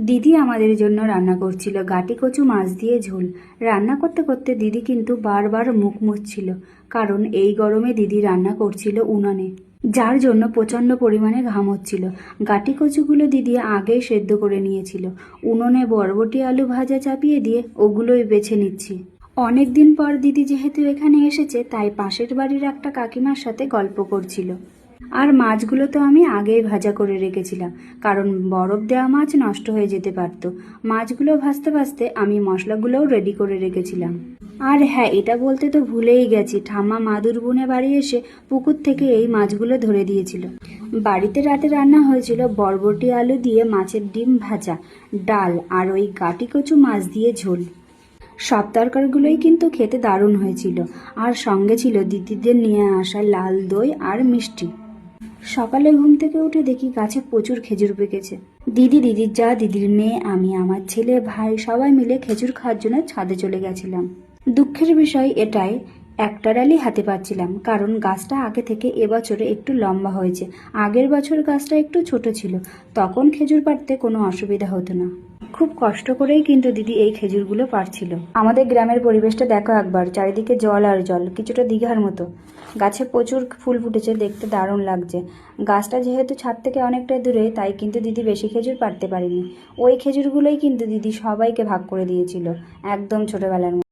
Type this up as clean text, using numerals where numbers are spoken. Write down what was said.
দিদি আমাদের জন্য রান্না করছিল গাটি কচু মাছ দিয়ে ঝোল। রান্না করতে করতে দিদি কিন্তু বারবার মুখ মুছছিল, কারণ এই গরমে দিদি রান্না করছিল উনানে, যার জন্য প্রচণ্ড পরিমাণে ঘাম হচ্ছিল। গাটি কচুগুলো দিদি আগেই সেদ্ধ করে নিয়েছিল। উনুনে বরবটি আলু ভাজা চাপিয়ে দিয়ে ওগুলোই বেছে নিচ্ছি। অনেক দিন পর দিদি যেহেতু এখানে এসেছে, তাই পাশের বাড়ির একটা কাকিমার সাথে গল্প করছিল। আর মাছগুলো তো আমি আগেই ভাজা করে রেখেছিলাম, কারণ বরফ দেওয়া মাছ নষ্ট হয়ে যেতে পারতো। মাছগুলো ভাজতে ভাজতে আমি মশলাগুলোও রেডি করে রেখেছিলাম। আর হ্যাঁ, এটা বলতে তো ভুলেই গেছি, ঠাম্মা মাদুর বুনে বাড়ি এসে পুকুর থেকে এই মাছগুলো ধরে দিয়েছিল। বাড়িতে রাতে রান্না হয়েছিল বরবটি আলু দিয়ে মাছের ডিম ভাজা, ডাল আর ওই গাটি কচু মাছ দিয়ে ঝোল। সব তরকারিগুলোই কিন্তু খেতে দারুণ হয়েছিল। আর সঙ্গে ছিল দিদিদের নিয়ে আসা লাল দই আর মিষ্টি। সকালে ঘুম থেকে উঠে দেখি গাছে প্রচুর খেজুর পেকেছে। দিদির যা, দিদির মেয়ে, আমি, আমার ছেলে, ভাই সবাই মিলে খেজুর খাওয়ার জন্য ছাদে চলে গেছিলাম। দুঃখের বিষয় এটাই, একটা ডালি হাতে পাচ্ছিলাম, কারণ গাছটা আগে থেকে এবছরে একটু লম্বা হয়েছে। আগের বছর গাছটা একটু ছোট ছিল, তখন খেজুর পাড়তে কোনো অসুবিধা হতো না। খুব কষ্ট করেই কিন্তু দিদি এই খেজুরগুলো পাড়ছিল। আমাদের গ্রামের পরিবেশটা দেখো একবার, চারিদিকে জল আর জল, কিছুটা দীঘার মতো। গাছে প্রচুর ফুল ফুটেছে, দেখতে দারুণ লাগছে। গাছটা যেহেতু ছাদ থেকে অনেকটা দূরে, তাই কিন্তু দিদি বেশি খেজুর পাড়তে পারেনি। ওই খেজুরগুলোই কিন্তু দিদি সবাইকে ভাগ করে দিয়েছিল, একদম ছোটবেলার মতো।